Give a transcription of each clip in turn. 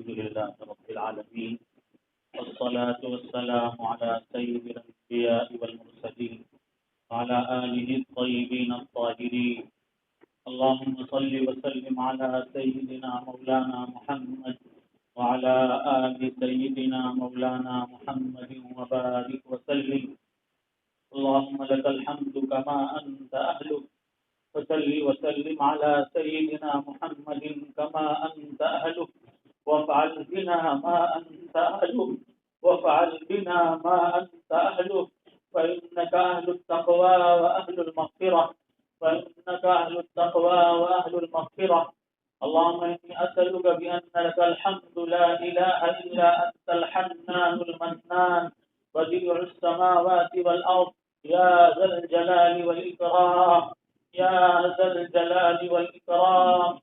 الحمد لله رب العالمين، والصلاة والسلام على سيد الأنبياء والمرسلين وعلى آله الطيبين الطاهرين. اللهم صل وسلم على سيدنا مولانا محمد وعلى آل سيدنا مولانا محمد وبارك وسلم. اللهم لك الحمد كما أنت أهله، وصل وسلم على سيدنا محمد كما أنت أهله، وافعل بنا ما أنت أهله، وافعل بنا ما أنت أهله، فإنك أهل التقوى وأهل المغفرة، فإنك أهل التقوى وأهل المغفرة. اللهم إني أسألك بأن لك الحمد لا إله إلا أنت الحنان المنان بديع السماوات والأرض يا ذا الجلال والإكرام، يا ذا الجلال والإكرام،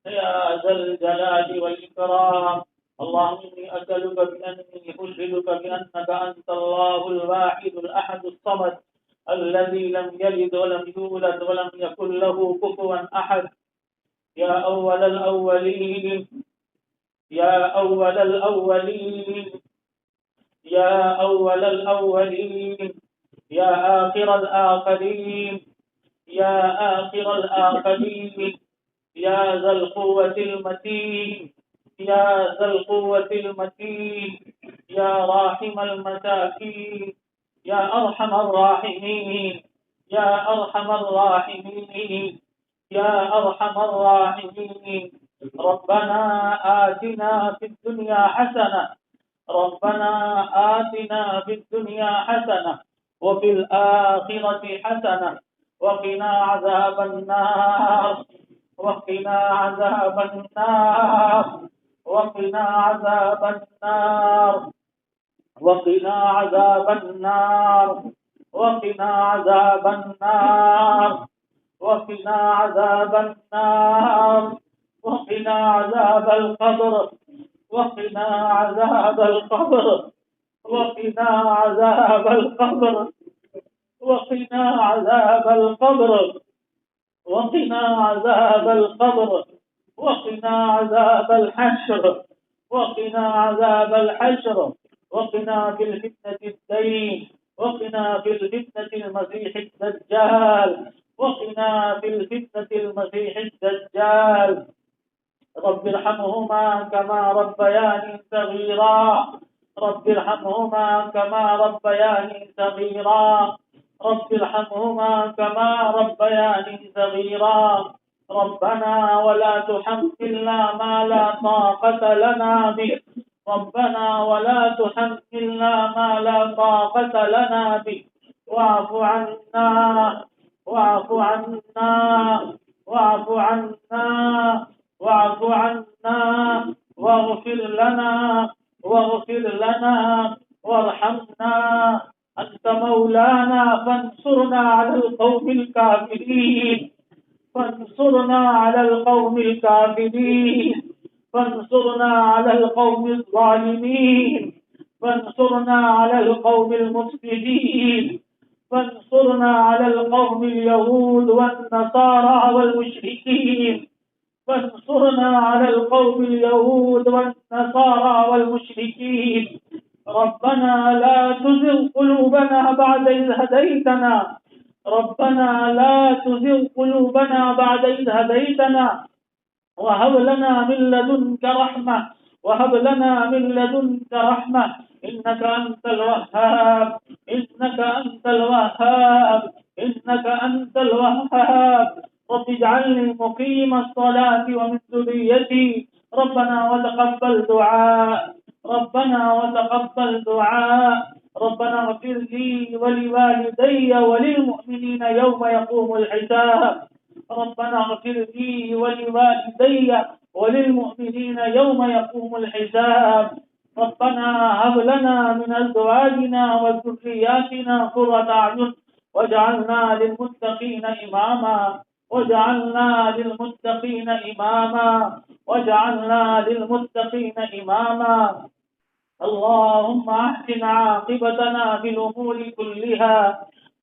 يا ذا الجلال والإكرام. اللهم إني أسألك بأني أشهدك بأنك أنت الله الواحد الأحد الصمد الذي لم يلد ولم يولد ولم يكن له كفوا أحد. يا أول الأولين، يا أول الأولين، يا أول الأولين، يا آخر الآخرين، يا آخر الآخرين، يا ذا القوة المتين، يا ذا القوة المتين، يا راحم المساكين، يا أرحم الراحمين، يا أرحم الراحمين، يا أرحم الراحمين. ربنا آتنا في الدنيا حسنة، ربنا آتنا في الدنيا حسنة وفي الآخرة حسنة وقنا عذاب النار، وقنا عذاب النار، وقنا عذاب النار، وقنا عذاب النار، وقنا عذاب النار، وقنا عذاب النار، وقنا عذاب القبر، وقنا عذاب القبر، وقنا عذاب القبر، وقنا عذاب القبر، وقنا عذاب القبر، وقنا عذاب الحشر، وقنا عذاب الحشر، وقنا في الفتنة الدين، وقنا في الفتنة المسيح الدجال، وقنا في الفتنة المسيح الدجال. رب ارحمهما كما ربياني صغيرا، رب ارحمهما كما ربياني صغيرا، رب ارحمهما كما ربياني صغيرا. ربنا ولا تحملنا ما لا طاقة لنا به، ربنا ولا تحملنا ما لا طاقة لنا به، واعف عنا، واعف عنا، واعف عنا، واعف عنا، واغفر لنا، واغفر لنا، وارحمنا. أنت مولانا فانصرنا على القوم الكافرين، فانصرنا على القوم الكافرين، فانصرنا على القوم الظالمين، فانصرنا على القوم المفسدين، فانصرنا على القوم اليهود والنصارى والمشركين، فانصرنا على القوم اليهود والنصارى والمشركين. ربنا لا تزغ قلوبنا بعد إذ هديتنا، ربنا لا تزغ قلوبنا بعد إذ هديتنا، وهب لنا من لدنك رحمة، وهب لنا من لدنك رحمة، إنك أنت الوهاب، إنك أنت الوهاب، إنك أنت الوهاب. رب اجعلني مقيم الصلاة ومن ذريتي، ربنا وتقبل دعاء، ربنا وتقبل دعاء. ربنا اغفر لي ولوالدي وللمؤمنين يوم يقوم الحساب، ربنا اغفر لي ولوالدي وللمؤمنين يوم يقوم الحساب. ربنا هب لنا من أزواجنا وذرياتنا قرة أعين واجعلنا للمتقين إماما، واجعلنا للمتقين إماما، واجعلنا للمتقين إماما. اللهم أحسن عاقبتنا في الأمور كلها،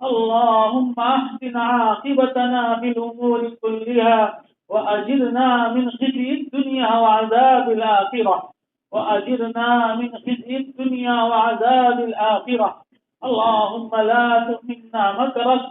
اللهم أحسن عاقبتنا في الأمور كلها، وأجرنا من خزي الدنيا وعذاب الآخرة. وأجرنا من خزي الدنيا وعذاب الآخرة. اللهم لا تهمنا مكرك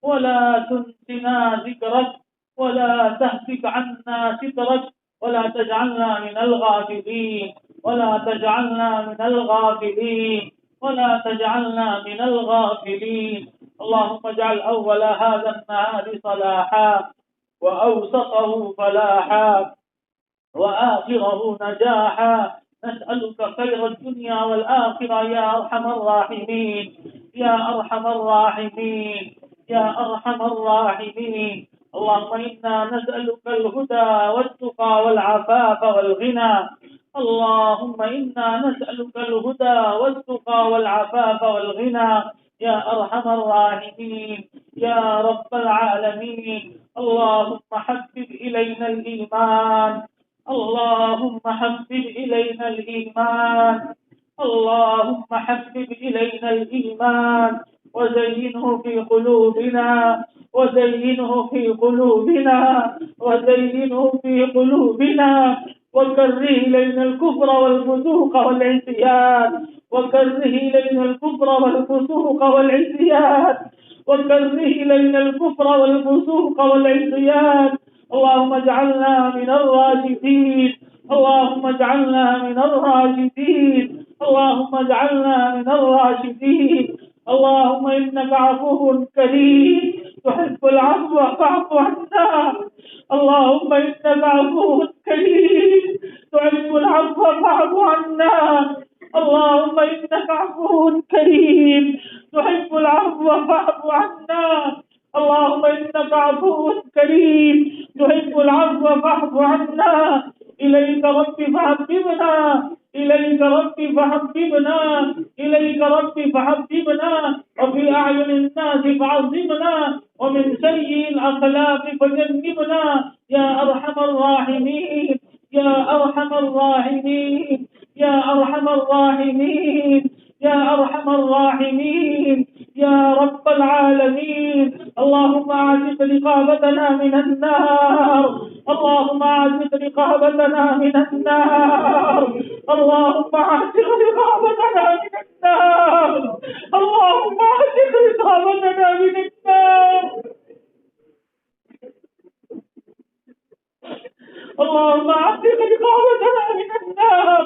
ولا تنسنا ذكرك ولا تهتك عنا سترك ولا تجعلنا من الغافلين ولا تجعلنا من الغافلين ولا تجعلنا من الغافلين. اللهم اجعل أول هذا النهار صلاحا وأوسطه فلاحا وآخره نجاحا. نسألك خير الدنيا والآخرة يا أرحم الراحمين يا أرحم الراحمين يا أرحم الراحمين. اللهم إنا نسألك الهدى والتقى والعفاف والغنى. اللهم إنا نسألك الهدى والتقى والعفاف والغنى يا أرحم الراحمين يا رب العالمين. اللهم حبب إلينا الإيمان اللهم حبب إلينا الإيمان اللهم حبب إلينا الإيمان وزينه في قلوبنا وزينه في قلوبنا وزينه في قلوبنا وكره إلينا الكفر والفسوق والعصيان وكره إلينا الكفر والفسوق والعصيان وكره إلينا الكفر والفسوق والعصيان. اللهم اجعلنا من الراشدين اللهم اجعلنا من الراشدين اللهم اجعلنا من الراشدين. اللهم إنك عفو كريم تحب العفو فاعف عنا. اللهم إنك عفو كريم تحب العفو فاعف عنا. اللهم إنك عفو كريم تحب العفو فاعف عنا. اللهم إنك عفو كريم تحب العفو فاعف عنا. إليك ربي فحببنا إليك ربي فحببنا إليك ربي فحببنا وفي أعين الناس فعظمنا ومن سيء الأخلاق فجنبنا يا أرحم الراحمين يا أرحم الراحمين يا أرحم الراحمين يا أرحم الراحمين يا رب العالمين. اللهم أعتق رقابتنا من النار اللهم أعتق رقابتنا من النار اللهم أعتق رقابتنا من النار اللهم أعتق رقابتنا من النار اللهم أعتق رقابتنا من النار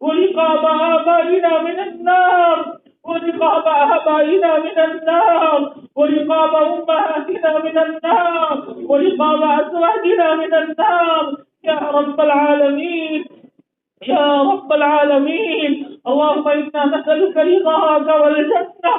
ورقاب آبائنا من النار ورقاب آبائنا من النار ورقاب أمهاتنا من النار ورقاب أزواجنا من النار يا رب العالمين يا رب العالمين. اللهم إنا نسألك رضاك والجنة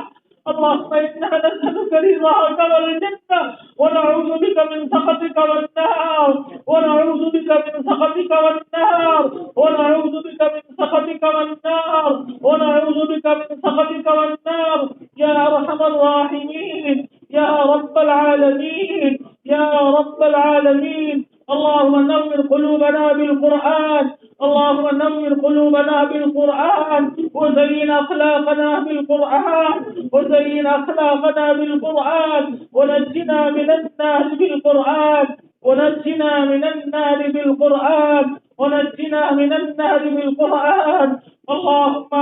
اللهم إنا نسألك رضاك والجنة ونعوذ بك من سخطك والنار ونعوذ بك من سخطك والنار ونعوذ بك من سخطك والنار ونعوذ بك من سخطك والنار يا أرحم الراحمين يا رب العالمين يا رب العالمين. اللهم نور قلوبنا بالقرآن اللهم نور قلوبنا بالقرآن وزين أخلاقنا بالقرآن وزين أخلاقنا بالقرآن ونجنا من النار بالقرآن ونجنا من النار بالقرآن ونجنا من النار بالقرآن. اللهم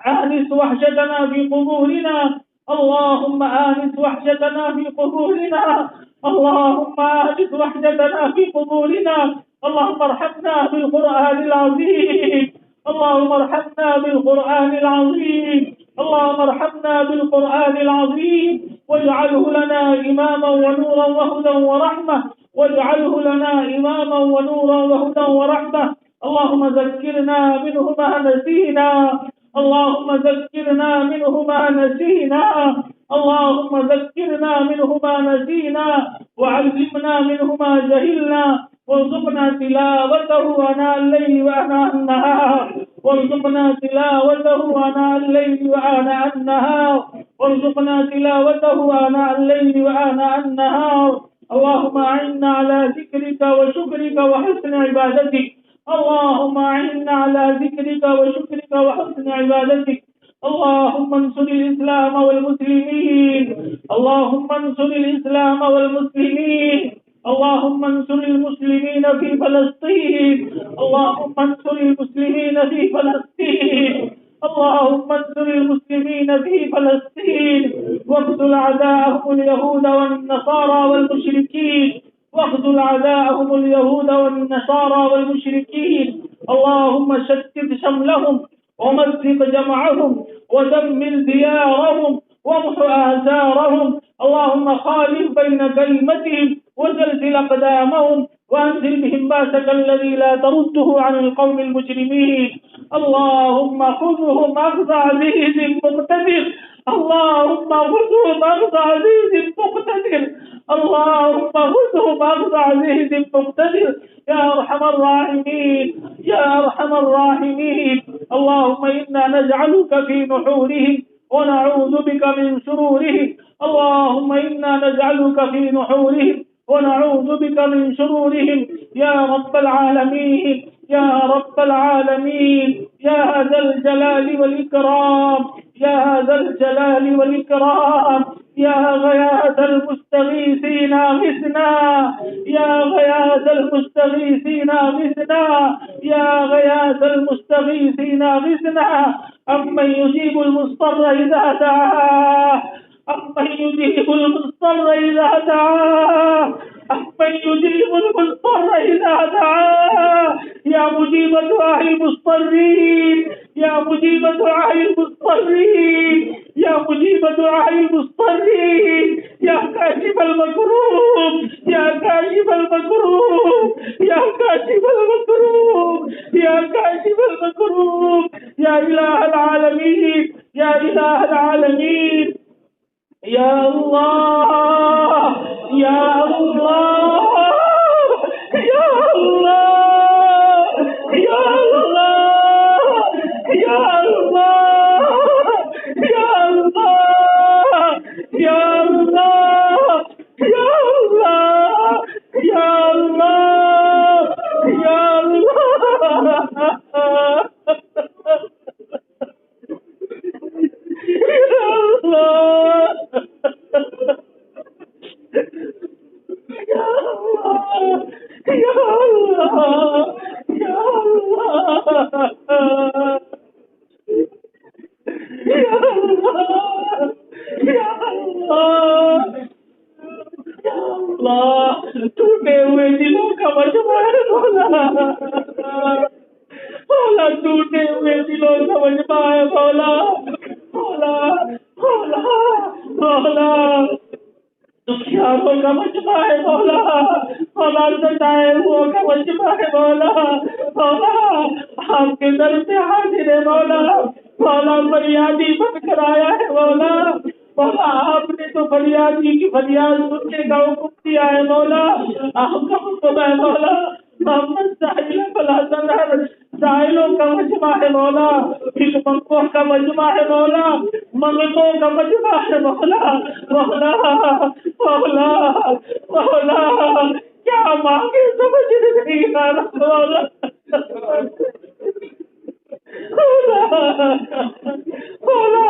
آنس وحشتنا في قبورنا اللهم آنس وحشتنا في قبورنا اللهم آنس وحشتنا في قبورنا. اللهم ارحمنا بالقرآن العظيم اللهم ارحمنا بالقرآن العظيم اللهم ارحمنا بالقرآن العظيم واجعله لنا إماما ونورا وهدى ورحمة واجعله لنا إماما ونورا وهدى ورحمة. اللهم ذكرنا منه ما نسينا اللهم ذكرنا منه ما نسينا اللهم ذكرنا منه ما نسينا وعلمنا منه ما جهلنا وارزقنا تلاوته آناء الليل وآناء النهار وارزقنا تلاوته آناء الليل وآناء النهار وارزقنا تلاوته آناء الليل وآناء النهار. اللهم أعنا على ذكرك وشكرك وحسن عبادتك اللهم أعنا على ذكرك وشكرك وحسن عبادتك. اللهم انصر الإسلام والمسلمين اللهم انصر الإسلام والمسلمين اللهم انصر المسلمين في فلسطين، اللهم انصر المسلمين في فلسطين، اللهم انصر المسلمين في فلسطين، واقتل أعداءهم اليهود والنصارى والمشركين، واخذل أعداءهم اليهود والنصارى والمشركين. اللهم شتت شملهم ومزق جمعهم ودمر ديارهم وامح آثارهم. اللهم خالف بين كلمتهم وزلزل أقدامهم وأنزل بهم باسك الذي لا ترده عن القوم المجرمين. اللهم خذهم أخذ عزيز مقتدر، اللهم خذهم أخذ عزيز مقتدر، اللهم خذهم أخذ عزيز مقتدر يا أرحم الراحمين يا أرحم الراحمين. اللهم إنا نجعلك في نحورهم ونعوذ بك من شرورهم. اللهم إنا نجعلك في نحورهم ونعوذ بك من شرورهم يا رب العالمين يا رب العالمين يا ذا الجلال والإكرام يا ذا الجلال والإكرام. يا غياث المستغيثين أغثنا يا غياث المستغيثين أغثنا يا غياث المستغيثين أغثنا. أمن يجيب المضطر إذا دعاه، أمن يجيب المضطر إذا دعاه، أمن يجيب المضطر إذا دعاه. يا مجيب دعاء المضطرين يا مجيب دعاء المضطرين يا مجيب دعاء المضطرين يا كاشف المكروب يا كاشف المكروب يا كاشف المكروب يا كاشف المكروب يا إله العالمين يا إله العالمين. يا الله يا الله يا الله يا الله يا الله يا الله يا الله يا الله يا الله يا ٹوٹے ہوئے دلوں کا مجمع ہے مولا، مولا ٹوٹے ہوئے دلوں کا مجمع ہے مولا، مولا مولا مولا دکھیاروں کا مجمع ہے مولا، مولا ستائے ہوا کا مجمع ہے مولا، مولا آپ کے در پہ حاضر ہے مولا، مولا فریادی بن کر آیا ہے مولا، مولا آپ نے تو فریادی کی فریاد سننے کا حکم دیا ہے مولا، آپ کا حکم ہے مولا، محمد ساحل فلا سنر ساحلوں کا مجمع ہے مولا، بھیک منگوں کا مجمع ہے مولا، منگتوں کا مجمع ہے مولا، مولا مولا مولا کیا مانگے سمجھ نہیں آ رہا مولا، مولا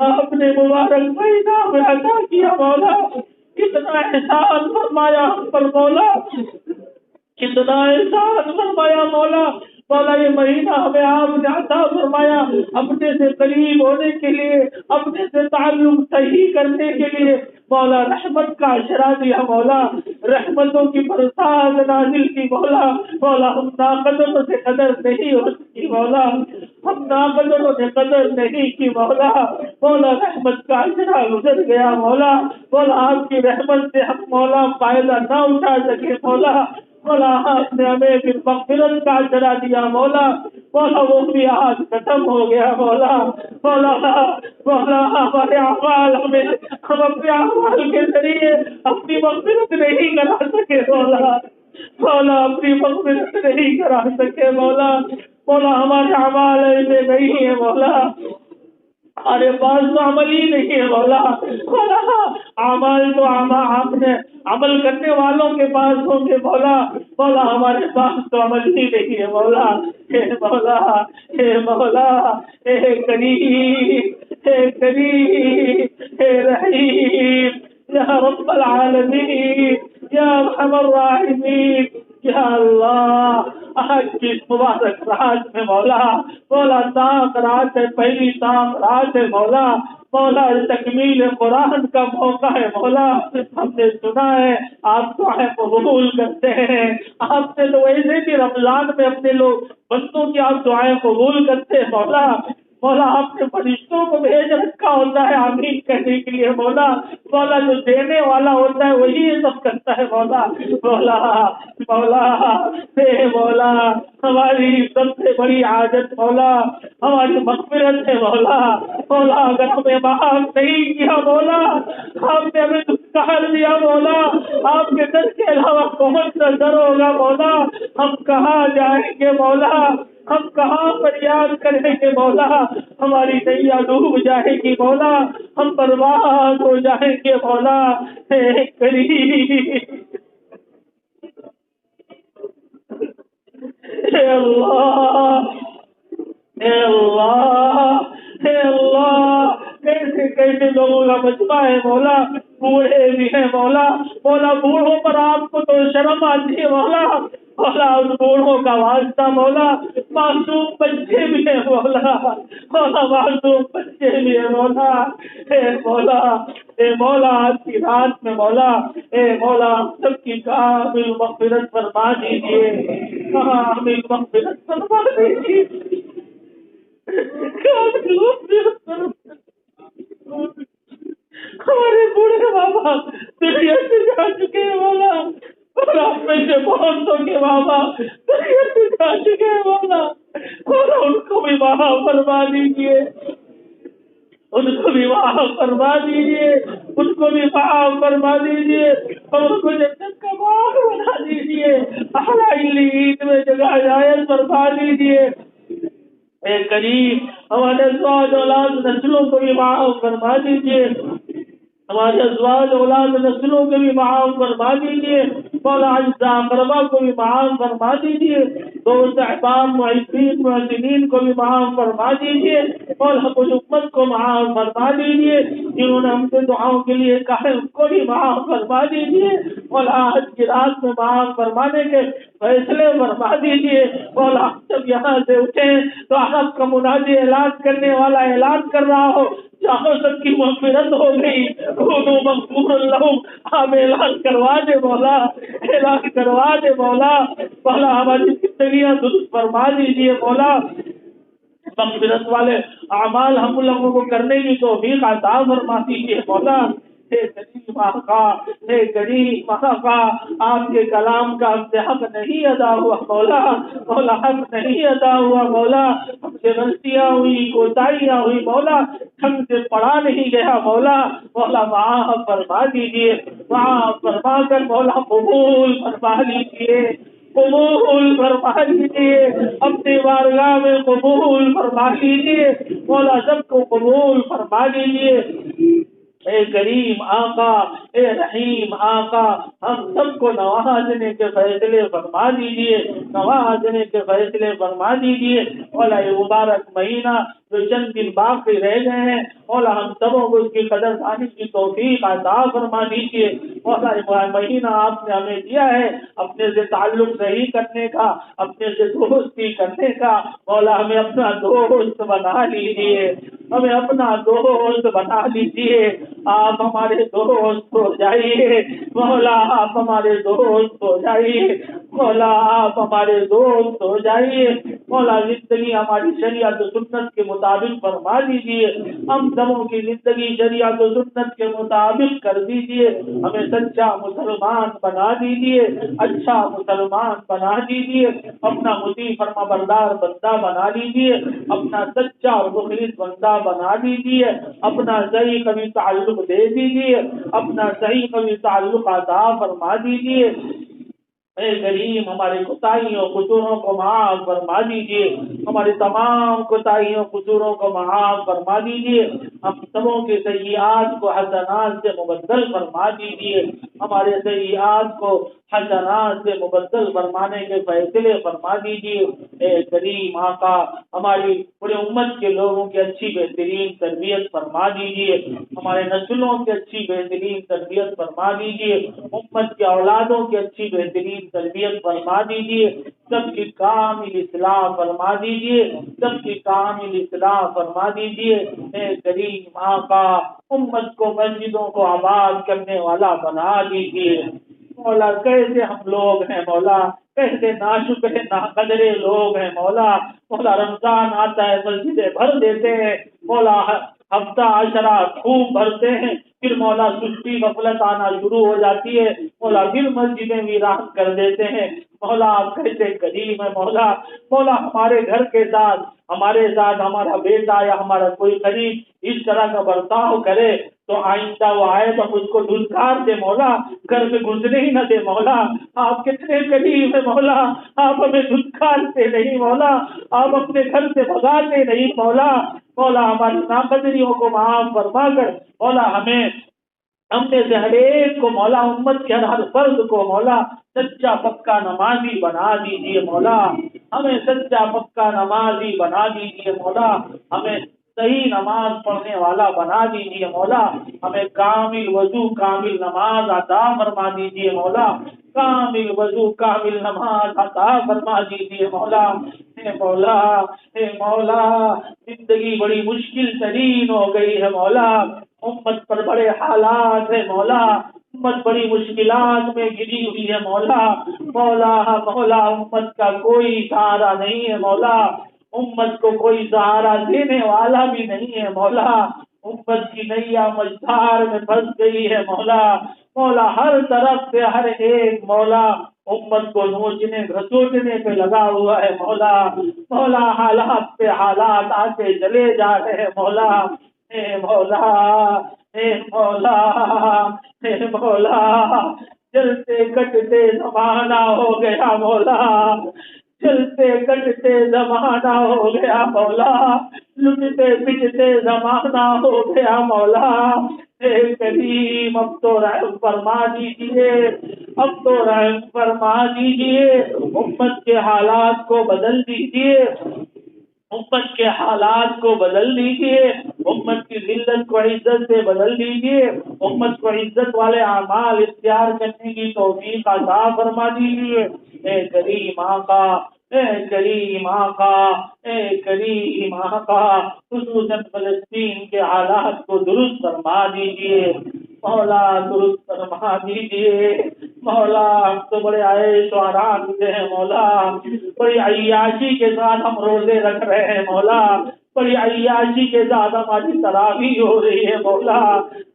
آپ نے مبارک مہینہ میں عطا کیا مولا، کتنا احسان فرمایا ہم پر مولا، کتنا احسان فرمایا مولا، مولا یہ مہینہ ہمیں آپ نے عطا فرمایا اپنے سے قریب ہونے کے لیے، اپنے سے تعلق صحیح کرنے کے لیے، مولا رحمت کا اشرا دیا مولا، رحمتوں کی برسات نازل کی مولا، مولا ہم ناقدروں سے قدر نہیں ہو سکی مولا، ہم ناقدروں سے قدر نہیں کی مولا، مولا رحمت کا اشرا گزر گیا مولا، مولا آپ کی رحمت سے ہم مولا فائدہ نہ اٹھا سکے مولا، مولا آپ نے ہمیں پھر مغفرت کا اشرا دیا مولا، مولا وہ بھی آج ختم ہو گیا مولا، مولا مولا ہمارے اعمال ہم اپنے اعمال کے ذریعے اپنی مغفرت نہیں کرا سکے مولا، مولا اپنی مغفرت نہیں کرا سکے مولا، مولا ہمارے اعمال ایسے نہیں ہے مولا، ہمارے پاس تو عمل ہی نہیں ہے مولا، مولا اعمال تو آپ نے عمل کرنے والوں کے پاس ہوں گے مولا، مولا ہمارے پاس تو عمل ہی نہیں ہے مولا، اے مولا اے مولا اے کریم اے کریم اے رحیم یا رب العالمین یا ارحم الراحمین۔ یا اللہ آج کی اس مبارک رات میں مولا، مولا طاق رات ہے، پہلی طاق رات ہے مولا، مولا تکمیل قرآن کا موقع ہے مولا، ہم نے سنا ہے آپ دعائیں قبول کرتے ہیں، آپ نے تو ویسے بھی رمضان میں اپنے لوگ بندوں کی آپ دعائیں قبول کرتے ہیں مولا، مولا آپ نے فرشتوں کو بھیج رکھا ہوتا ہے آمین کہنے کے لیے مولا، مولا جو دینے والا ہوتا ہے وہی یہ سب کرتا ہے مولا، مولا مولا اے مولا ہماری سب سے بڑی عادت مولا ہماری مغفرت ہے مولا، مولا اگر ہمیں معاف نہیں کیا مولا، آپ نے ہمیں دستار دیا مولا، آپ کے در کے علاوہ کون سا در ہوگا مولا، ہم کہاں جائیں گے مولا، ہم کہاں فریاد کریں گے مولا، ہماری نیا ڈوب جائے گی مولا، ہم برباد ہو جائیں گے مولا، اے کریم اے اللہ، اے اللہ، اے اللہ، کیسے کیسے لوگوں کا مجمع ہے مولا، بوڑھے بھی ہیں مولا، مولا بوڑھوں پر آپ کو تو شرم آتی ہے مولا، مولا ان بوڑھوں کا واسطہ مولا، معصوم بچے بھی ہیں مولا، مولا معصوم بچے بھی ہیں مولا، اے مولا، اے مولا آج کی رات میں مولا، اے مولا ہم سب کی کامل مغفرت فرما دیجیے، کامل مغفرت فرما دیجیے، کامل مغفرت فرما دیجیے۔ ہمارے بوڑھے بابا دنیا سے جا چکے ہیں مولا، اور آپ میں سے بہتوں کے بابا دنیا سے جا چکے ہیں مولا، اور ان کو بھی معاف فرما دیجیے، ان کو بھی معاف فرما دیجیے، ان کو بھی معاف فرما دیجیے، اور ان کو جنت کا باغ بنا دیجیے، اعلی عید میں جگہ عنایت فرما دیجیے، اے کریم ہمارے ازواج اولاد نسلوں کو بھی معاف فرما دیجیے، ہمارے ازواج اولاد نسلوں کو بھی معاف فرما دیجیے، مولا اجزاء اقربا کو بھی معاف فرما دیجیے، دوست احباب محبین محسنین کو بھی معاف فرما دیجیے، مولا کچھ امت کو معاف فرما دیجیے، جنہوں نے ہم سے دعاؤں کے لیے کہا ان کو بھی معاف فرما دیجیے، مولا آج کی رات میں معاف فرمانے کے فیصلے فرما دیجیے، مولا جب یہاں سے اٹھیں تو آپ کا منادی اعلان کرنے والا اعلان کر رہا ہو چاہو سب کی مغفرت ہو گئی، مغفور لہم، آپ اعلان کروا دے مولا، اعلان کروا دے مولا، مولا ہماری زندگیاں درست فرما دیجیے مولا، مغفرت والے اعمال ہم لوگوں کو کرنے کی توفیق عطا فرما دیجیے مولا، اے کریم آقا، اے کریم آقا، آپ کے کلام کا ہم سے حق نہیں ادا ہوا مولا، مولا حق نہیں ادا ہوا مولا، ہم سے غلطیاں ہوئی کوتاہیاں ہوئی مولا، ہم سے پڑھا نہیں گیا مولا، مولا معاف فرما دیجیے، معاف فرما کر مولا قبول فرما لیجیے، قبول فرما لیجیے، اپنی بارگاہ میں قبول فرما لیجیے، مولا سب کو قبول فرما لیجیے، اے کریم آقا، اے رحیم آقا، ہم سب کو نوازنے کے فیصلے فرما دیجیے، نوازنے کے فیصلے فرما دیجیے، مولا یہ مبارک مہینہ جو چند دن باقی رہ گئے ہیں مولا ہم سبوں کو اس کی قدر دانی کی توفیق عطا فرما دیجیے، مولا یہ مہینہ آپ نے ہمیں دیا ہے اپنے سے تعلق صحیح کرنے کا، اپنے سے دوستی کرنے کا، مولا ہمیں اپنا دوست بنا لیجیے، ہمیں اپنا دوست بنا لیجیے، آپ ہمارے دوست ہو جائیے مولا، آپ ہمارے دوست ہو جائیے مولا، آپ ہمارے دوست ہو جائیے مولا، زندگی ہماری شریعت و سنت کے مطابق فرما دیجیے، ہم سبوں کی زندگی شریعت و سنت کے مطابق کر دیجیے، ہمیں سچا مسلمان بنا دیجیے، اچھا مسلمان بنا دیجیے، اپنا مطیع فرما بردار بندہ بنا دیجیے، اپنا سچا اور مخلص بندہ بنا دیجیے، اپنا صحیح کبھی تعلق دے دیجیے، اپنا صحیح کبھی تعلق عطا فرما دیجیے، اے کریم ہمارے کوتاہیوں قصوروں کو معاف فرما دیجیے، ہمارے تمام کوتاہیوں قصوروں کو معاف فرما دیجیے، ہم سبوں کے سیئات کو حسنات سے مبدل فرما دیجیے، ہمارے سیئات کو حسنات سے مبدل فرمانے کے فیصلے فرما دیجیے۔ اے کریم آقا، ہماری پورے امت کے لوگوں کی اچھی بہترین تربیت فرما دیجیے، ہمارے نسلوں کی اچھی بہترین تربیت فرما دیجیے، امت کے اولادوں کی اچھی بہترین تربیت فرما دیجیے، سب کی کامل اصلاح فرما دیجیے، سب کی کامل اصلاح فرما دیجیے۔ اے کریم آقا، امت کو مسجدوں کو آباد کرنے والا بنا دیجیے۔ مولا کیسے ہم لوگ ہیں مولا، کیسے ناشکر ناقدرے لوگ ہیں مولا۔ مولا رمضان آتا ہے مسجدیں بھر دیتے ہیں مولا، ہفتہ عشرہ خوب بھرتے ہیں، پھر مولا سستی غفلت آنا شروع ہو جاتی ہے مولا، پھر مسجدیں ویران کر دیتے ہیں مولا۔ آپ کیسے کریم ہے مولا۔ مولا ہمارے گھر کے ساتھ، ہمارے ساتھ ہمارا بیٹا یا ہمارا کوئی قریب اس طرح کا برتاؤ کرے تو آئندہ وہ آئے تو اس کو دھلکار دے مولا، گھر میں گھسنے ہی نہ دے مولا۔ آپ کتنے قریب ہے مولا، آپ ہمیں دھلکارتے نہیں مولا، آپ اپنے گھر سے بھگاتے نہیں مولا۔ مولا ہماری ناقدریوں کو معاف فرما کر مولا ہم میں سے ہر ایک کو مولا، امت کے ہر فرد کو مولا سچا پکا نمازی بنا دیجیے مولا، ہمیں سچا پکا نمازی بنا دیجیے مولا، ہمیں صحیح نماز پڑھنے والا بنا دیجیے مولا، ہمیں کامل وضو کامل نماز عطا فرما دیجیے مولا، کامل وضو کامل نماز عطا فرما دیجیے مولا۔ اے مولا، اے مولا، زندگی بڑی مشکل ترین ہو گئی ہے مولا، امت پر بڑے حالات ہے مولا، امت بڑی مشکلات میں گری ہوئی ہے مولا۔ مولا مولا امت کا کوئی سہارا نہیں ہے مولا، امت کو کوئی سہارا دینے والا بھی نہیں ہے مولا، امت کی نیا مجھار میں پھنس گئی ہے مولا۔ مولا ہر طرف سے ہر ایک مولا امت کو نوچنے گھسوٹنے پہ لگا ہوا ہے مولا۔ مولا حالات پہ حالات آتے چلے جا رہے ہیں مولا۔ اے مولا، اے مولا، اے مولا، چلتے کٹتے زمانہ ہو گیا مولا، چلتے کٹتے زمانہ ہو گیا مولا، لٹتے پٹتے زمانہ ہو گیا مولا۔ اے کریم اب تو رحم فرما دیجیے، اب تو رحم فرما دیجیے، امت کے حالات کو بدل دیجیے، امت کے حالات کو بدل دیجیے، امت کی ذلت کو عزت سے بدل دیجیے، امت کو عزت والے اعمال اختیار کرنے کی توفیق عطا فرما دیجیے۔ اے کریم آقا، اے کریم آقا، اے کریم آقا، خصوصاً فلسطین کے حالات کو درست فرما دیجیے مولا، درست فرما دیجیے مولا۔ ہم تو بڑے عیش و آرام سے ہیں مولا، بڑی عیاشی کے ساتھ ہم روزے رکھ رہے ہیں مولا، بڑی عیاشی کے ساتھ ہماری تراویح ہو رہی ہے مولا۔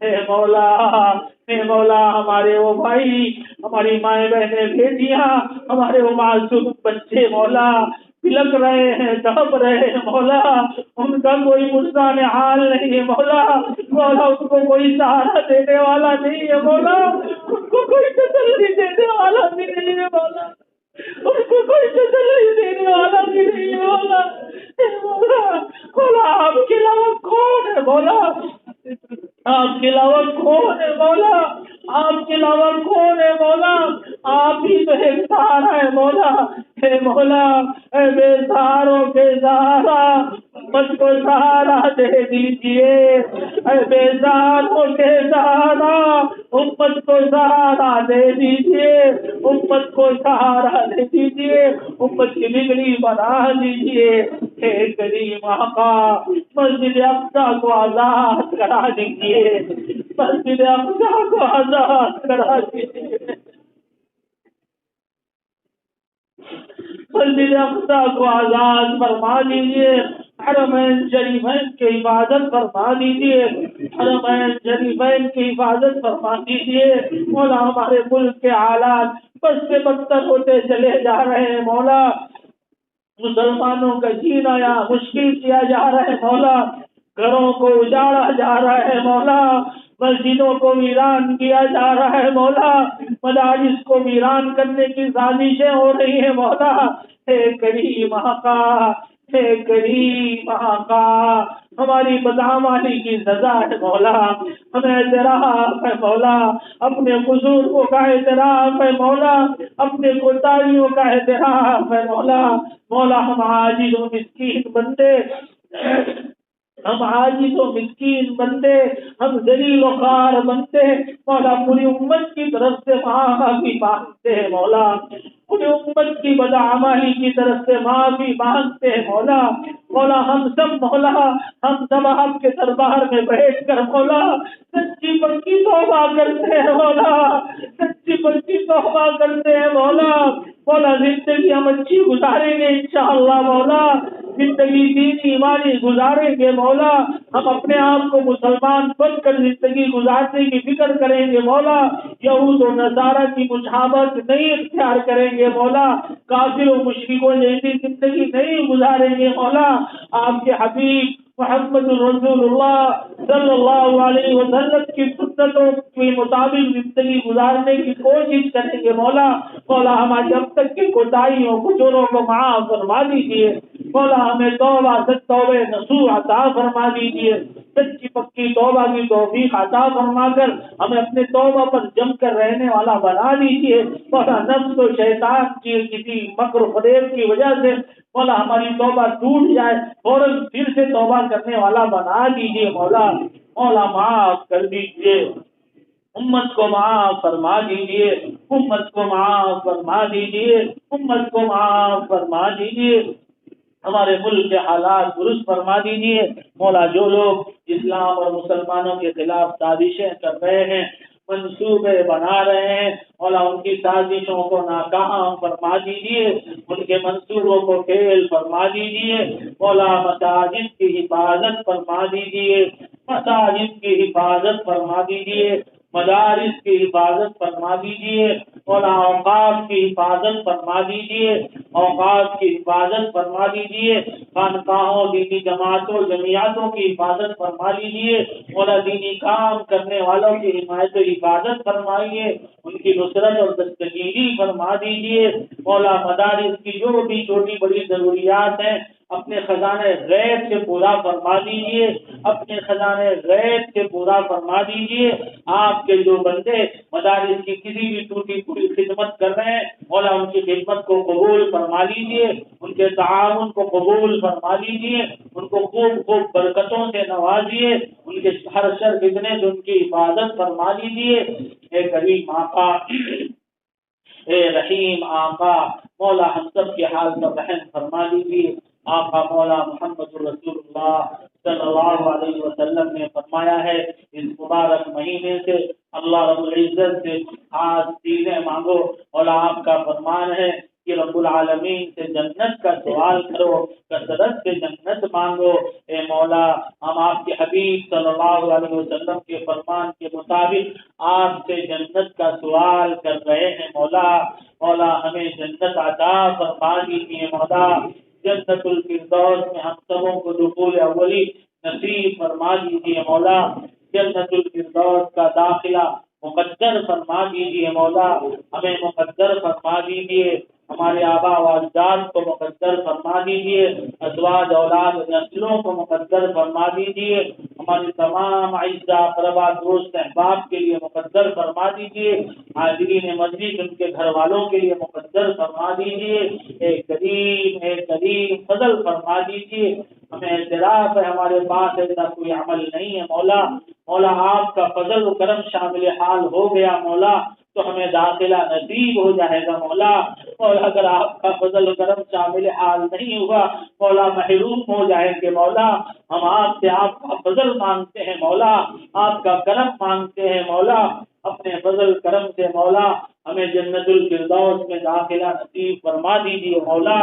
اے مولا، اے مولا، ہمارے وہ بھائی، ہماری مائیں بہنیں بیٹیاں، ہمارے وہ معصوم بچے مولا پلک رہے ہیں، تڑپ رہے ہیں مولا، ان کا کوئی مسان حال نہیں ہے مولا، مولا ان کو کوئی سہارا دینے والا نہیں ہے مولا، ان کو کوئی تسلی دینے والا بھی نہیں ہے مولا، ان کو کوئی تسلی دینے والا بھی نہیں ہے مولا۔ اے مولا، مولا آپ کے علاوہ کون ہے مولا، آپ کے علاوہ کون ہے مولا، آپ کے علاوہ کون ہے مولا، آپ ہی تو ایک سہارا ہے مولا۔ اے مولا، اے بے سہاروں کے سہارا امت کو سہارا دے دیجیے، اے بے سہاروں کے سہارا امت کو سہارا دے دیجیے، امت کو سہارا دے دیجیے، امت کی بگڑی بنا دیجیے۔ اے کریم آقا، مسجد اقصی کو آزاد کرا دیجیے، مسجد اقصی کو آزاد کرا دیجیے، مسجد اقصی کو آزاد فرما دیجیے، حرمین شریفین کی حفاظت فرما دیجیے، حرمین شریفین کی حفاظت فرما دیجیے مولا۔ ہمارے ملک کے حالات بد سے بدتر ہوتے چلے جا رہے ہیں مولا، مسلمانوں کا جینا یہاں مشکل کیا جا رہا ہے مولا، گھروں کو اجاڑا جا رہا ہے مولا، مسجدوں کو ویران کیا جا رہا ہے مولا، مدارس کو ویران کرنے کی سازشیں ہو رہی ہیں مولا۔ اے کریم آقا، اے کریم آقا، ہماری بدعمالی کی سزا ہے مولا، ہمیں اعتراف ہے مولا، اپنے قصور کا اعتراف ہے مولا، اپنے کوتاہیوں کا اعتراف ہے مولا۔ مولا ہم عاجز و مسکین بندے، ہم عاجز و مسکین بندے، ہم ذلیل و خوار بندے مولا، پوری امت کی طرف سے معافی مانگتے ہیں مولا، پوری امت کی بدعمالی کی طرف سے معافی مانگتے ہیں مولا۔ مولا ہم سب مولا، ہم سب آپ کے دربار میں بیٹھ کر مولا سچی پکی توبہ کرتے ہیں مولا، سچی پکی توبہ کرتے ہیں مولا۔ مولا زندگی ہم اچھی گزاریں گے انشاءاللہ مولا، زندگی دینی ایمانی گزاریں گے مولا، ہم اپنے آپ کو مسلمان بن کر زندگی گزارنے کی فکر کریں گے مولا، یہود و نصارہ کی مشابہت نہیں اختیار کریں گے مولا، کافر و مشرکوں جیسی زندگی نہیں گزاریں گے مولا، آپ کے حبیب محمد رسول اللہ صلی اللہ علیہ وسلم کی سنتوں کے مطابق زندگی گزارنے کی کوشش کریں گے مولا۔ مولا ہماری اب تک کی کوتاہیوں کچوروں کو معاف فرما دیجیے مولا، ہمیں توبہ توبہ نصوح عطا فرما دیجیے، سچی پکی توبہ کی توفیق عطا فرما کر ہمیں اپنے توبہ پر جم کر رہنے والا بنا دیجیے مولا۔ نفس و شیطان کی کسی مکر و فریب کی وجہ سے مولا ہماری توبہ ٹوٹ جائے، فوراً پھر سے توبہ کرنے والا بنا دیجیے مولا۔ مولا معاف کر دیجیے، امت کو معاف فرما دیجیے، امت کو معاف فرما دیجیے، امت کو معاف فرما دیجیے، ہمارے ملک کے حالات درست فرما دیجیے مولا۔ جو لوگ اسلام اور مسلمانوں کے خلاف سازشیں کر رہے ہیں، منصوبے بنا رہے ہیں مولا، ان کی سازشوں کو ناکام فرما دیجیے، ان کے منصوبوں کو فیل فرما دیجیے مولا۔ مساجد کی حفاظت فرما دیجیے، مساجد کی حفاظت فرما دیجیے، مدارس کی حفاظت فرما دیجیے مولا، اوقاف کی حفاظت فرما دیجیے، اوقاف کی حفاظت فرما دیجیے، خانقاہوں دینی جماعتوں جمعیاتوں کی حفاظت فرما لیجیے مولا، دینی کام کرنے والوں کی حمایت و حفاظت فرمائیے، ان کی نصرت اور دستگیری فرما دیجیے مولا۔ مدارس کی جو بھی چھوٹی بڑی ضروریات ہیں اپنے خزانے غیب سے پورا فرما دیجیے، اپنے خزانے غیب سے پورا فرما دیجیے۔ آپ کے جو بندے مدارس کی کسی بھی ٹوٹی پوری خدمت کر رہے ہیں مولا، ان کی خدمت کو قبول فرما لیجیے، ان کے تعاون کو قبول فرما لیجیے، ان کو خوب خوب برکتوں سے نوازیے، ان کے ہر شر فتنے سے ان کی حفاظت فرما لیجیے۔ اے کریم آقا، اے رحیم آقا مولا، ہم سب کے حال پر رحم فرما لیجیے۔ آقا مولا محمد رسول اللہ صلی اللہ علیہ وسلم نے فرمایا ہے، اس مبارک مہینے سے اللہ رب العزت سے خاص چیزیں مانگو مولا۔ آپ کا فرمان ہے کہ رب العالمین سے جنت کا سوال کرو، کثرت سے جنت مانگو۔ اے مولا، ہم آپ کے حبیب صلی اللہ علیہ وسلم کے فرمان کے مطابق آپ سے جنت کا سوال کر رہے ہیں مولا۔ مولا ہمیں جنت عطا فرما دیجیے مولا، جنت الفردوس میں ہم سبوں کو دخول اولی نصیب فرما دیجیے مولا، جنت الفردوس کا داخلہ مقدر فرما دیجیے مولا، ہمیں مقدر فرما دیجیے، ہمارے آبا و اجداد کو مقدر فرما دیجیے، ازواج اولاد نسلوں کو مقدر فرما دیجیے، ہماری تمام اعزاء اقربا دوست احباب کے لیے مقدر فرما دیجیے، حاضرین مجلس ان کے گھر والوں کے لیے مقدر فرما دیجیے۔ اے کریم فضل فرما دیجیے، ہمیں اعتراف ہے ہمارے پاس ایسا کوئی عمل نہیں ہے مولا۔ مولا آپ کا فضل و کرم شامل حال ہو گیا مولا تو ہمیں داخلہ نصیب ہو جائے گا مولا، اور اگر آپ کا فضل و کرم شامل حال نہیں ہوا مولا محروم ہو جائیں گے مولا۔ ہم آپ سے آپ کا فضل مانگتے ہیں مولا، آپ کا کرم مانگتے ہیں مولا، اپنے فضل کرم سے مولا ہمیں جنت الفردوس میں داخلہ نصیب فرما دیجیے مولا،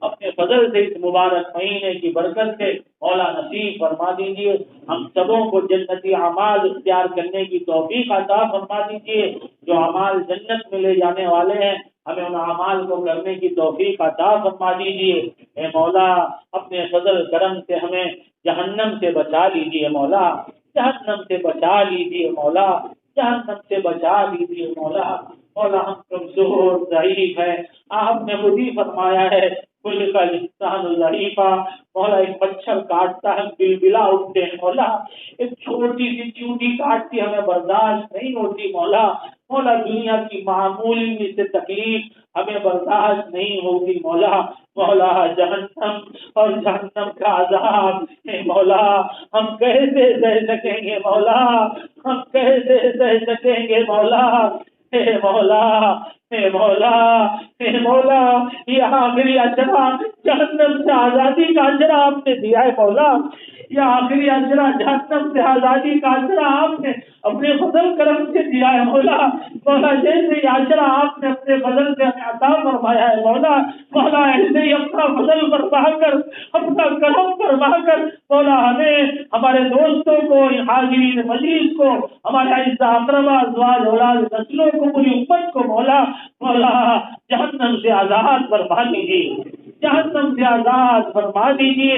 اپنے فضل سے اس مبارک مہینے کی برکت سے مولا نصیب فرما دیجیے، ہم سبوں کو جنتی اعمال اختیار کرنے کی توفیق عطا فرما دیجیے، جو اعمال جنت میں لے جانے والے ہیں ہمیں ان اعمال کو کرنے کی توفیق عطا فرما دیجیے۔ اے مولا اپنے فضل کرم سے ہمیں جہنم سے بچا لیجیے مولا، جہنم سے بچا لیجیے مولا، جہنم سے بچا لیجیے مولا۔ مولا ہم کمزور ضعیف ہیں، آپ نے خود ہی فرمایا ہے خلق الانسان ضعیفا، مولا ایک مچھر کاٹتا ہے بلبلا اٹھتے ہیں مولا، ایک چھوٹی سی چیونٹی کاٹتی ہمیں برداشت نہیں ہوتی مولا، مولا دنیا کی معمولی سے تکلیف ہمیں برداشت نہیں ہوگی مولا، مولا جہنم اور جہنم کا عذاب اے مولا ہم کیسے سہ سکیں گے مولا، ہم کیسے سہ سکیں گے مولا، اے مولا، اے مولا، اے مولا، یہ آخری اجرا جہنم سے آزادی کا اجرا آپ نے دیا ہے مولا، یہ آخری اجرا جہنم سے آزادی کا اجرا آپ نے اپنے فضل کرم سے دیا ہے مولا، مولا جیسے یہ اجرا آپ نے اپنے فضل سے ہمیں عطا فرمایا ہے مولا، مولا ایسے ہی اپنا فضل فرما کر اپنا کرم فرما کر مولا ہمیں، ہمارے دوستوں کو، حاضرین مجلس کو، ہمارے اعزاء اقربا ازواج اولاد نسلوں کو، پوری امت کو مولا، مولا جہنم سے آزاد فرما دیجیے، جہنم سے آزاد فرما دیجیے،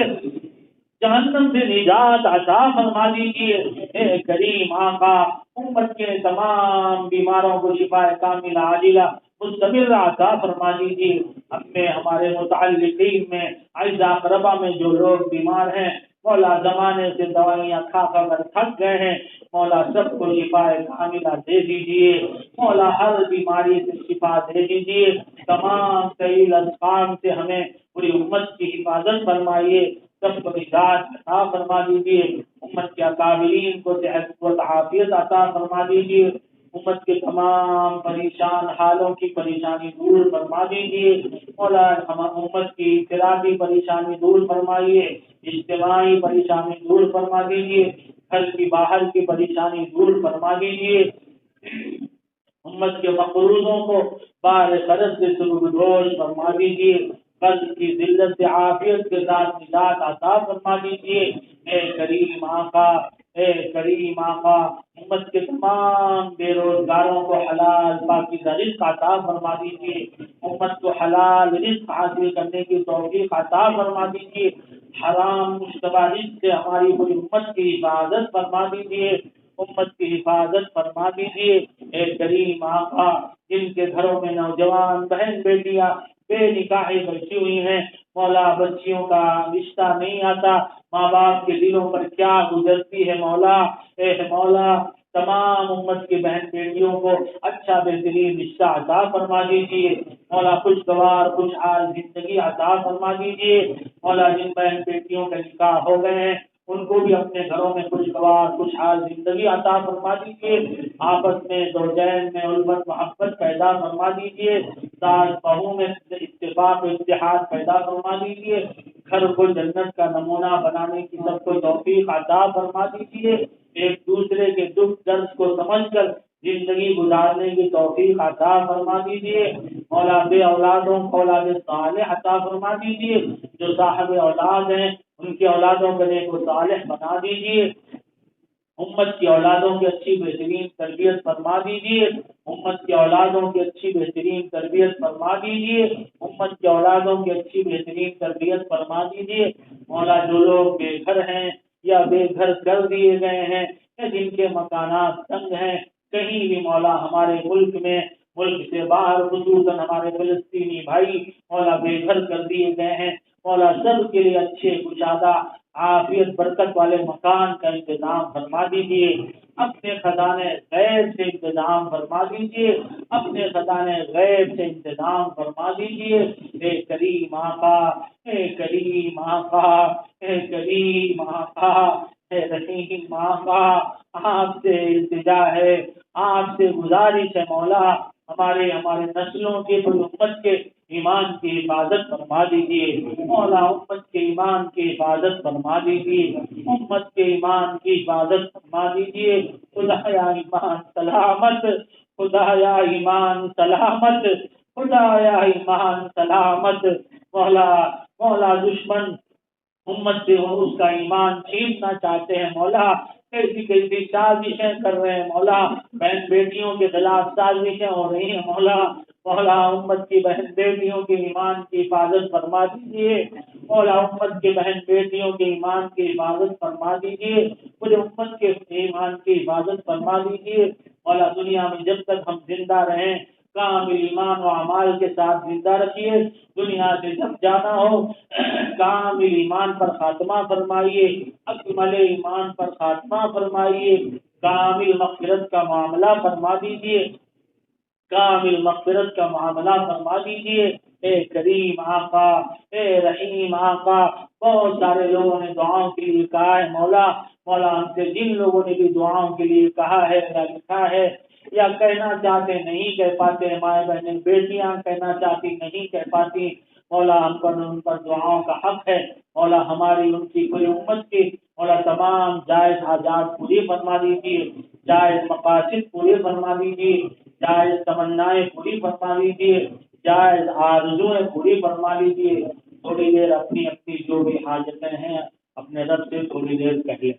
جہنم سے نجات عطا فرما دیجیے، اے کریم آقا امت کے تمام بیماروں کو شفا کامل عاجلہ مستمر عطا فرما دیجیے، ہمیں ہمارے متعلقین میں اعزاء اقربا میں جو لوگ بیمار ہیں مولا زمانے سے دوائیاں کھا کر تھک گئے ہیں مولا سب کو شفا کاملہ دے دیجیے، مولا ہر بیماری سے شفا دے دیجیے، تمام طویل اسقام سے ہمیں پوری امت کی حفاظت فرمائیے، سب کو نجات عطا فرما دیجیے، امت کے اکابرین کو صحت و عافیت عطا فرما دیجیے، امت کے تمام پریشان حالوں کی پریشانی دور فرما دیجیے، مولا امت کی انفرادی پریشانی دور فرمائیے، اجتماعی پریشانی دور فرما دیجیے، گھر کی باہر کی پریشانی دور فرما دیجیے، امت کے مقروضوں کو بار قرض سے سرگوش فرما دیجیے، قرض کی ذلت سے عافیت کے ساتھ نجات عطا فرما دیجیے، اے کریم آقا، اے کریم آقا امت کے تمام بے روزگاروں کو حلال پاکیزہ رزق عطا فرما دیجیے، امت کو حلال رزق حاصل کرنے کی توفیق عطا فرما دیجیے، حرام مشتبہ رزق سے ہماری پوری امت کی حفاظت فرما دیجیے، امت کی حفاظت فرما دیجیے، اے کریم آقا جن کے گھروں میں نوجوان بہن بیٹیاں بے نکاحی بیٹھی ہوئی ہیں مولا، بچیوں کا رشتہ نہیں آتا، ماں باپ کے دلوں پر کیا گزرتی ہے مولا، اے مولا تمام امت کی بہن بیٹیوں کو اچھا بہترین رشتہ عطا فرما دیجیے، مولا خوشگوار خوشحال زندگی عطا فرما دیجیے، مولا جن بہن بیٹیوں کے نکاح ہو گئے ہیں ان کو بھی اپنے گھروں میں خوشگوار خوشحال زندگی عطا فرما دیجیے، آپس میں زوجین میں الفت محبت پیدا فرما دیجیے، ساس بہو میں اتفاق اتحاد پیدا فرما دیجیے، گھر کو جنت کا نمونہ بنانے کی سب کو توفیق عطا فرما دیجیے، ایک دوسرے کے دکھ درد کو سمجھ کر زندگی گزارنے کی توفیق عطا فرما دیجیے، مولا بے اولادوں کو اولاد صالح عطا فرما دیجیے، جو صاحب اولاد ہیں ان کی اولادوں کو نیک و صالح بنا دیجیے، امت کی اولادوں کی اچھی بہترین تربیت فرما دیجیے، امت کی اولادوں کی اچھی بہترین تربیت فرما دیجیے، امت کی اولادوں کی اچھی بہترین تربیت فرما دیجیے، مولا جو لوگ بے گھر ہیں یا بے گھر کر دیے گئے ہیں یا جن کے مکانات تنگ ہیں کہیں بھی مولا ہمارے ملک میں ملک سے باہر خصوصاً ہمارے فلسطینی بھائی مولا بے گھر کر دیے گئے ہیں مولا سب کے لیے اچھے کشادہ عافیت برکت والے مکان کا انتظام فرما دیجیے، اپنے خزانے غیب سے انتظام فرما دیجیے، اپنے خزانے غیب سے انتظام فرما دیجیے، اے کریم آقا، اے کریم آقا، اے کریم آقا، اے رحیم آقا، آپ سے التجا ہے، آپ سے گزارش ہے مولا، ہمارے نسلوں کے امت کے ایمان کی حفاظت فرما دیجیے، مولا امت کے ایمان کی حفاظت فرما دیجیے، امت کے ایمان کی حفاظت فرما دیجیے، خدایا ایمان سلامت، خدایا ایمان سلامت، خدایا ایمان سلامت، مولا دشمن امت سے اس کا ایمان چھیننا چاہتے ہیں مولا، کیسی کیسی سازشیں کر رہے ہیں مولا، بہن بیٹیوں کے خلاف سازشیں ہو رہی ہیں مولا، مولا امت کی بہن بیٹیوں کے ایمان کی حفاظت فرما دیجیے، مولا امت کی بہن بیٹیوں کے ایمان کی حفاظت فرما دیجیے، پورے امت کے ایمان کی حفاظت فرما دیجیے، مولا دنیا میں جب تک ہم زندہ رہیں کامل ایمان و اعمال کے ساتھ زندہ رکھیے، دنیا سے جب جانا ہو کامل ایمان پر خاتمہ فرمائیے، اکمل ایمان پر خاتمہ فرمائیے، کامل مغفرت کا معاملہ فرما دیجیے، کامل مغفرت کا معاملہ فرما دیجیے۔ اے کریم آقا، اے رحیم آقا، بہت سارے لوگوں نے دعاؤں کے لیے کہا ہے مولا، مولا ہم سے جن لوگوں نے بھی دعاؤں کے لیے کہا ہے یا لکھا ہے یا کہنا چاہتے نہیں کہہ پاتے، مائیں بہنیں بیٹیاں کہنا چاہتی نہیں کہہ پاتی، مولا ہم پر ان پر دعاؤں کا حق ہے، مولا ہماری ان کی پوری امت کی مولا تمام جائز حاجات پوری فرما دیجیے، جائز مقاصد پوری فرما دیجیے، جائز تمنائیں پوری فرما لیجیے، جائز آرزویں پوری فرما لیجیے۔ تھوڑی دیر اپنی اپنی جو بھی حاجتیں ہیں اپنے رب سے تھوڑی دیر کہہ لیں۔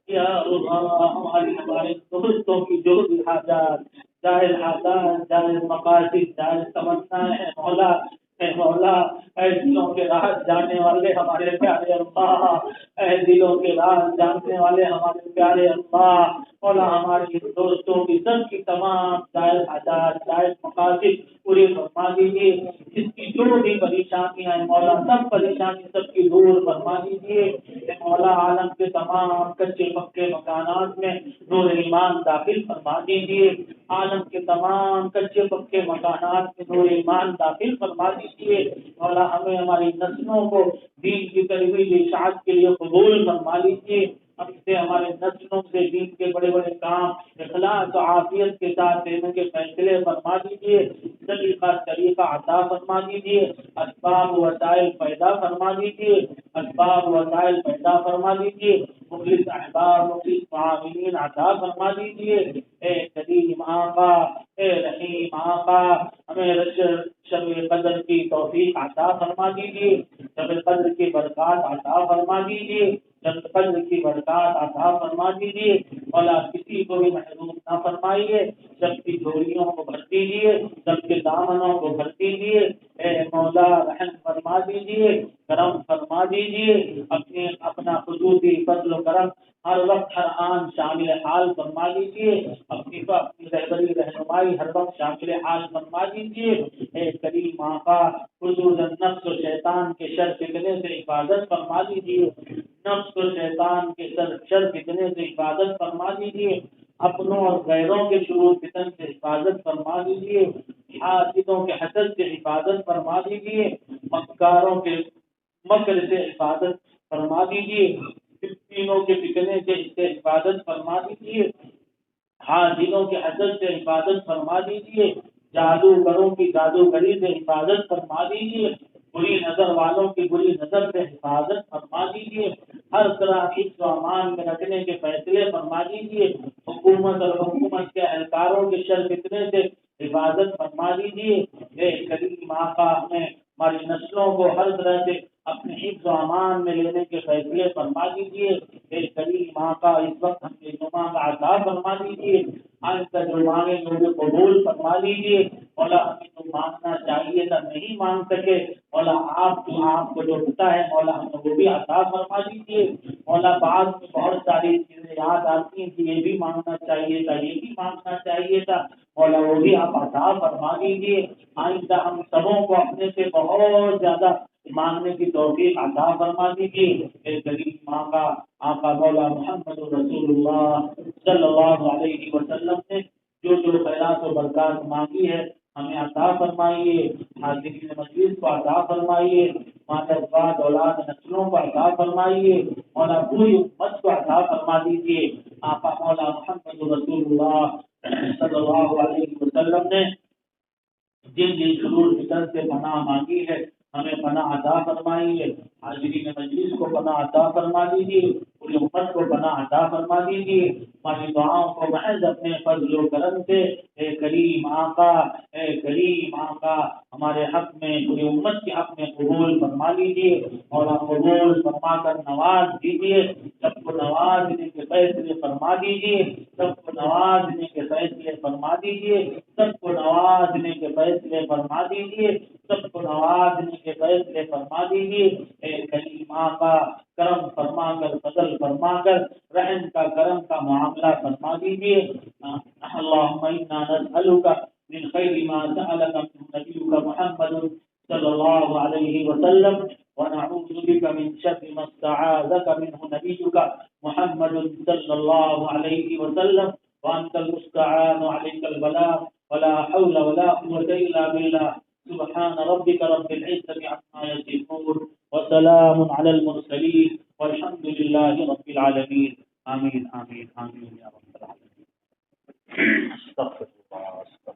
یا ہمارے دوستوں کی جو بھی حاجات جائز حاجات جائز مقاصد جائز تمنائیں ہیں مولا، اے مولا، اے دلوں کے راز جاننے والے ہمارے پیارے اللہ، اے دلوں کے راز جاننے والے ہمارے پیارے اللہ، مولا ہمارے دوستوں کی سب کی تمام جائز حاجات جائز مقاصد پورے فرما دیجیے، جس کی جو بھی پریشانیاں ہیں مولا سب پریشانی سب کی دور فرما دیجیے، اے مولا عالم کے تمام کچے پکے مکانات میں نور ایمان داخل فرما دیجیے، عالم کے تمام کچے پکے مکانات میں نور ایمان داخل فرما دیجیے، مولا ہمیں ہماری نسلوں کو دین کی ترویج اشاعت کے لیے قبول فرما لیجیے، ہم سے ہمارے نسلوں سے دین کے بڑے بڑے کام اخلاص و عافیت کے ساتھ دینے کے فیصلے فرما دیجیے، طریقہ عطا فرما دیجیے، اسباب وسائل پیدا فرما دیجیے، اسباب وسائل پیدا فرما دیجیے، مخلص احباب مخلص معاملین عطا فرما دیجیے، اے کریم آقا، اے رحیم آقا، ہمیں شب قدر کی توفیق عطا فرما دیجیے، شب قدر کی برکات عطا فرما دیجیے، شب قدر کی برکات عطا فرما دیجیے، مولا کسی کو بھی محروم نہ فرمائیے، سب کی جھولیوں کو بھر دیجیے، سب کے دامنوں کو بھر دیجیے، اے مولا رحم فرما دیجیے، کرم فرما دیجیے، اپنا خصوصی فضل و کرم ہر وقت ہر آن شامل حال فرما دیجیے، اپنی رہبری رہنمائی ہر وقت شامل حال فرما دیجیے، اے کریم آقا خصوصاً نفس و شیطان کے شر فتنے سے حفاظت فرما دیجیے، نفس و شیطان کے شر فتنے سے حفاظت فرما دیجیے، اپنوں اور غیروں کے شرور فتن سے حفاظت فرما دیجیے، حاسدوں کے حسد سے حفاظت فرما دیجیے، مکاروں کے مکر سے حفاظت فرما دیجیے، تینوں کے فتنے سے حفاظت فرما دیجیے، حاضروں کے حسد سے حفاظت فرما دیجیے، جادوگروں کی جادوگری سے حفاظت فرما دیجیے، بری نظر والوں کی بری نظر سے حفاظت فرما دیجیے، ہر طرح حفظ و امان میں رکھنے کے فیصلے فرما دیجیے، حکومت اور حکومت کے اہلکاروں کے شر فتنے سے حفاظت فرما دیجیے۔ اے کریم آقا، ہمیں ہماری نسلوں کو ہر طرح سے اپنے حفظ و امان میں لینے کے فیصلے فرما دیجیے۔ اے کریم آقا، اس وقت ہم کے جمعہ کا عطا فرما دیجیے، آج کا جو مانگے مجھے قبول فرما دیجیے۔ مولا ہمیں جو مانگنا چاہیے تھا نہیں مانگ سکے، مولا آپ کو جو ہوتا ہے مولا ہمیں وہ بھی عطا فرما دیجیے۔ مولا بعد میں بہت ساری چیزیں یاد آتی ہیں کہ یہ بھی مانگنا چاہیے تھا، یہ بھی مانگنا چاہیے تھا، مولا وہ بھی آپ عطا فرما دیجیے۔ آئندہ ہم سبوں کو اپنے سے بہت زیادہ مانگنے کی توفیق عطا فرما دیجیے۔ اے کریم آقا مولا محمد رسول اللہ صلی اللہ علیہ وسلم نے جو خیرات و برکات مانگی ہے ہمیں عطا فرمائیے، حاضرین مجلس کو عطا فرمائیے، ہمارے ازواج اولاد نسلوں کو عطا فرمائیے، مولا پوری امت کو عطا فرما دیجیے۔ آقا مولا محمد رسول اللہ صلی اللہ علیہ وسلم نے جن شرور فتن سے پناہ مانگی ہے ہمیں پناہ عطا فرمائیے، حاضرین مجلس کو پناہ عطا فرما دیجیے، پوری امت کو پناہ عطا فرما دیجیے۔ ہماری دعاؤں کو محض اپنے فضل و کرم سے اے کریم آقا ہمارے حق میں پوری امت کے حق میں قبول فرما لیجیے، اور آپ قبول فرما کر نواز دیجیے، سب کو نوازنے کے فیصلے فرما دیجیے، سب کو نوازنے کے فیصلے فرما دیجیے، سب کو نوازنے کے فیصلے فرما دیجیے، سب کو نوازنے کے فیصلے فرما دیجیے۔ اے کریم آقا کرم فرما کر فضل فرما کر رحم کا کرم کا معاملہ فرما دیجیے۔ اللہم انا نسألک من خیر ما سألک من نبیک محمد صلی اللہ علیہ وسلم ونعوذ بک من شر ما استعاذک منہ نبیک محمد صلی اللہ علیہ وسلم وانت المستعان علیک البلاغ ولا حول ولا قوة الا باللہ سبحان ربك رب العزة عما يصفون وسلام على المرسلين والحمد لله رب العالمين آمين آمين آمين يا رب